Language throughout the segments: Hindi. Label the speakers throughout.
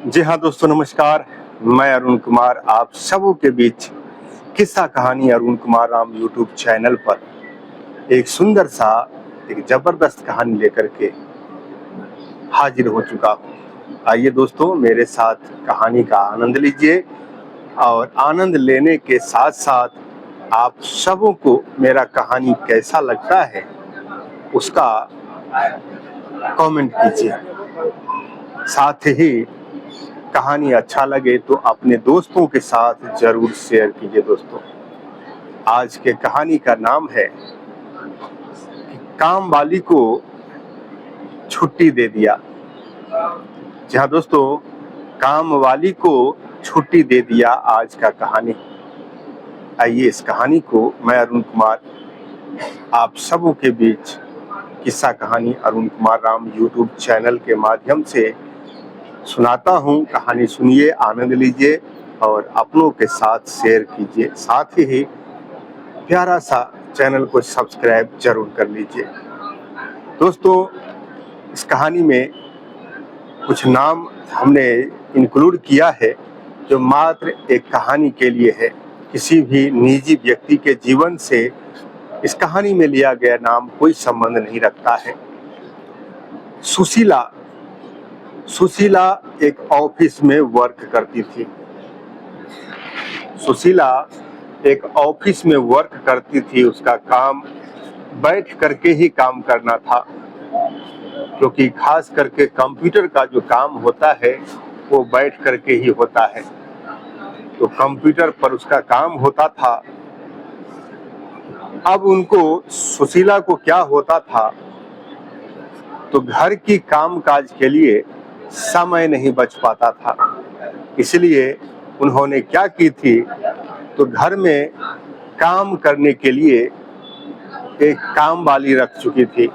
Speaker 1: जी हाँ दोस्तों, नमस्कार। मैं अरुण कुमार आप सबों के बीच किस्सा कहानी अरुण कुमार राम यूट्यूब चैनल पर एक सुंदर सा एक जबरदस्त कहानी लेकर के हाजिर हो चुका हूँ। आइए दोस्तों, मेरे साथ कहानी का आनंद लीजिए और आनंद लेने के साथ साथ आप सबों को मेरा कहानी कैसा लगता है उसका कमेंट कीजिए। साथ ही कहानी अच्छा लगे तो अपने दोस्तों के साथ जरूर शेयर कीजिए। दोस्तों, आज के कहानी का नाम है कि काम वाली को छुट्टी दे दिया। जी हाँ दोस्तों, काम वाली को छुट्टी दे दिया आज का कहानी। आइए इस कहानी को मैं अरुण कुमार आप सबों के बीच किस्सा कहानी अरुण कुमार राम यूट्यूब चैनल के माध्यम से सुनाता हूँ। कहानी सुनिए, आनंद लीजिए और अपनों के साथ शेयर कीजिए। साथ ही प्यारा सा चैनल को सब्सक्राइब जरूर कर लीजिए। दोस्तों, इस कहानी में कुछ नाम हमने इंक्लूड किया है जो मात्र एक कहानी के लिए है। किसी भी निजी व्यक्ति के जीवन से इस कहानी में लिया गया नाम कोई संबंध नहीं रखता है। सुशीला एक ऑफिस में वर्क करती थी। सुशीला एक ऑफिस में वर्क करती थी। उसका काम बैठ करके ही काम करना था, क्योंकि खास करके कंप्यूटर का जो काम होता है वो बैठ करके ही होता है। तो कंप्यूटर पर उसका काम होता था। अब सुशीला को क्या होता था, तो घर की कामकाज के लिए समय नहीं बच पाता था। इसलिए उन्होंने क्या की थी, तो घर में काम करने के लिए एक काम वाली रख चुकी थी।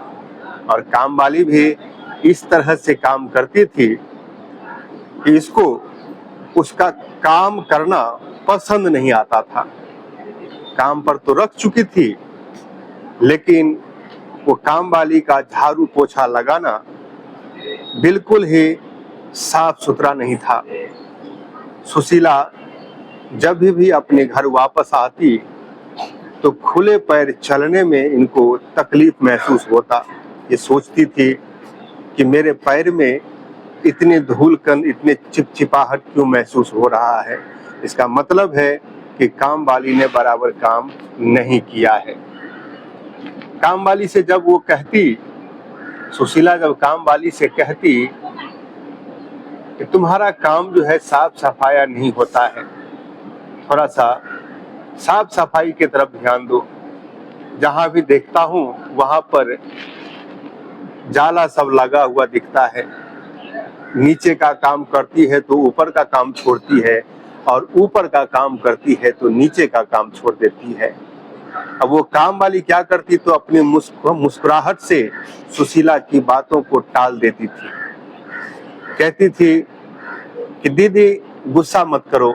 Speaker 1: और काम वाली भी इस तरह से काम करती थी कि इसको उसका काम करना पसंद नहीं आता था। काम पर तो रख चुकी थी, लेकिन वो काम वाली का झाड़ू पोछा लगाना बिल्कुल ही साफ सुथरा नहीं था। सुशीला जब भी अपने घर वापस आती तो खुले पैर चलने में इनको तकलीफ महसूस होता। ये सोचती थी कि मेरे पैर में इतने धूलकण, इतने चिपचिपाहट क्यों महसूस हो रहा है। इसका मतलब है कि काम वाली ने बराबर काम नहीं किया है। काम वाली से जब वो कहती, सुशीला जब काम वाली से कहती कि तुम्हारा काम जो है साफ सफाया नहीं होता है, थोड़ा सा साफ सफाई की तरफ ध्यान दो। जहां भी देखता हूं वहां पर जाला सब लगा हुआ दिखता है। नीचे का काम करती है तो ऊपर का काम छोड़ती है, और ऊपर का काम करती है तो नीचे का काम छोड़ देती है। अब वो काम वाली क्या करती, तो अपनी मुस्कुराहट से सुशीला की बातों को टाल देती थी। कहती थी कि दीदी गुस्सा मत करो,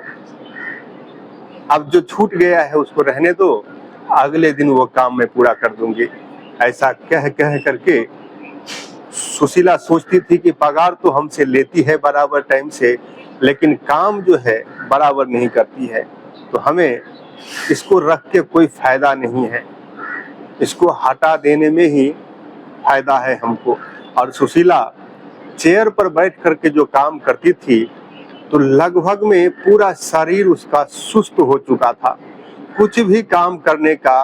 Speaker 1: अब जो छूट गया है उसको रहने दो, अगले दिन वो काम मैं पूरा कर दूंगी। ऐसा कह करके सुशीला सोचती थी कि पगार तो हमसे लेती है बराबर टाइम से, लेकिन काम जो है बराबर नहीं करती है। तो हमें इसको रख के कोई फायदा नहीं है, इसको हटा देने में ही फायदा है हमको। और सुशीला चेयर पर बैठ करके जो काम करती थी, तो लगभग में पूरा शरीर उसका सुस्त हो चुका था। कुछ भी काम करने का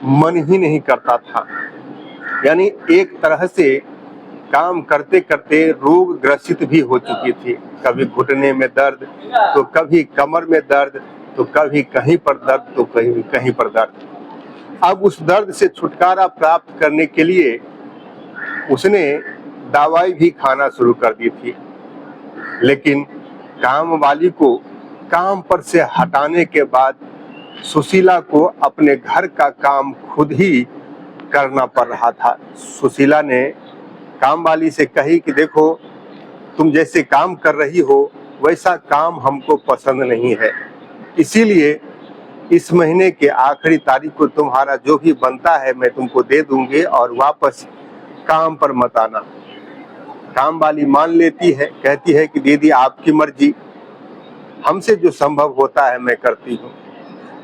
Speaker 1: मन ही नहीं करता था। यानी एक तरह से काम करते करते रोग ग्रसित भी हो चुकी थी। कभी घुटने में दर्द, तो कभी कमर में दर्द, तो कभी कहीं पर दर्द, तो कहीं कहीं पर दर्द। अब उस दर्द से छुटकारा प्राप्त करने के लिए उसने दवाई भी खाना शुरू कर दी थी। लेकिन काम वाली को काम पर से हटाने के बाद सुशीला को अपने घर का काम खुद ही करना पड़ रहा था। सुशीला ने काम वाली से कही कि देखो, तुम जैसे काम कर रही हो वैसा काम हमको पसंद नहीं है, इसीलिए इस महीने के आखिरी तारीख को तुम्हारा जो भी बनता है मैं तुमको दे दूंगी, और वापस काम पर मत आना। काम वाली मान लेती है, कहती है कि दीदी आपकी मर्जी, हमसे जो संभव होता है मैं करती हूँ।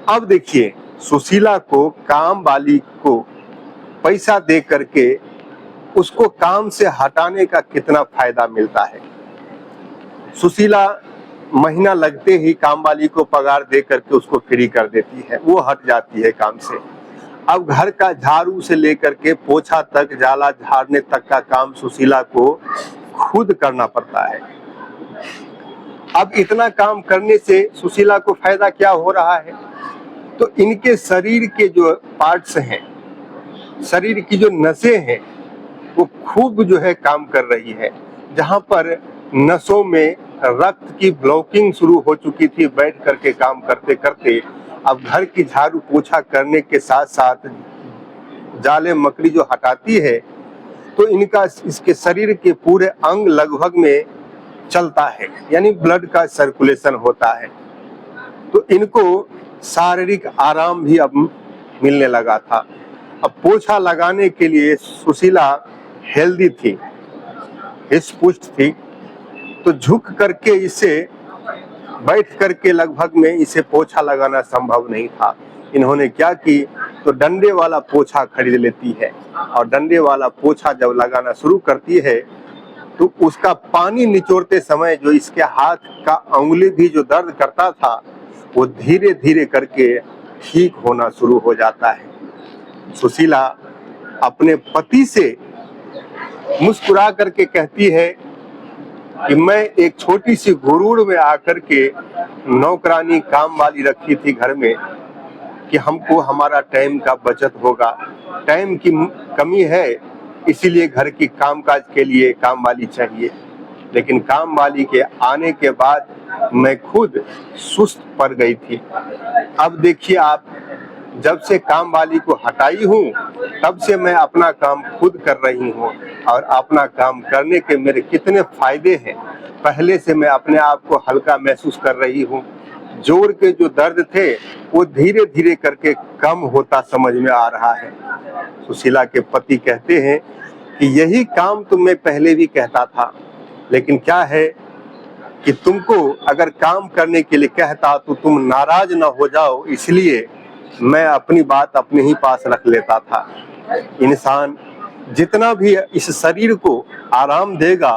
Speaker 1: अब देखिए सुशीला को काम वाली को पैसा दे करके उसको काम से हटाने का कितना फायदा मिलता है। सुशीला महीना लगते ही काम वाली को पगार दे करके उसको फ्री कर देती है, वो हट जाती है काम से। अब घर का झाड़ू से लेकर के पोछा तक, जाला झाड़ने तक का काम सुशीला को खुद करना पड़ता है। अब इतना काम करने से सुशीला को फायदा क्या हो रहा है? तो इनके शरीर के जो पार्ट्स हैं, शरीर की जो नसें हैं, वो खूब जो है काम कर रही है। जहां पर नसों में रक्त की ब्लॉकिंग शुरू हो चुकी थी बैठ करके काम करते करते, अब घर की झाड़ू पोछा करने के साथ साथ जाले मकड़ी जो हटाती है तो इनका इसके शरीर के पूरे अंग लगभग में चलता है, यानी ब्लड का सर्कुलेशन होता है। तो इनको शारीरिक आराम भी अब मिलने लगा था। अब पोछा लगाने के लिए सुशीला हेल्दी थी, हिस्ट-पुष्ट थी, तो झुक करके इसे बैठ करके लगभग में इसे पोछा लगाना संभव नहीं था। इन्होंने क्या की, तो डंडे वाला पोछा खरीद लेती है और डंडे वाला पोछा जब लगाना शुरू करती है तो उसका पानी निचोड़ते समय जो इसके हाथ का उंगली भी जो दर्द करता था वो धीरे धीरे करके ठीक होना शुरू हो जाता है। सुशीला अपने पति से मुस्कुरा करके कहती है कि मैं एक छोटी सी गुरूर में आकर के नौकरानी काम वाली रखी थी घर में कि हमको हमारा टाइम का बचत होगा, टाइम की कमी है, इसीलिए घर की कामकाज के लिए काम वाली चाहिए। लेकिन काम वाली के आने के बाद मैं खुद सुस्त पड़ गई थी। अब देखिए आप, जब से काम वाली को हटाई हूँ तब से मैं अपना काम खुद कर रही हूँ और अपना काम करने के मेरे कितने फायदे हैं। पहले से मैं अपने आप को हल्का महसूस कर रही हूँ, जोर के जो दर्द थे वो धीरे धीरे करके कम होता समझ में आ रहा है। सुशीला के पति कहते हैं कि यही काम तो मैं पहले भी कहता था, लेकिन क्या है कि तुमको अगर काम करने के लिए कहता तो तुम नाराज ना हो जाओ, इसलिए मैं अपनी बात अपने ही पास रख लेता था। इंसान जितना भी इस शरीर को आराम देगा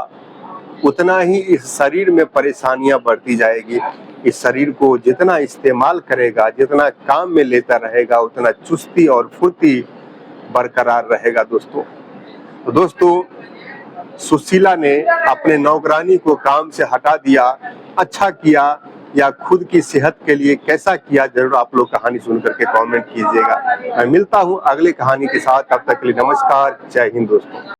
Speaker 1: उतना ही इस शरीर में परेशानियां बढ़ती जाएगी। इस शरीर को जितना इस्तेमाल करेगा, जितना काम में लेता रहेगा, उतना चुस्ती और फुर्ती बरकरार रहेगा दोस्तों। तो दोस्तों, सुशीला ने अपने नौकरानी को काम से हटा दिया, अच्छा किया या खुद की सेहत के लिए कैसा किया, जरूर आप लोग कहानी सुन करके कमेंट कीजिएगा। मैं मिलता हूं अगले कहानी के साथ, तब तक के लिए नमस्कार, जय हिंद दोस्तों।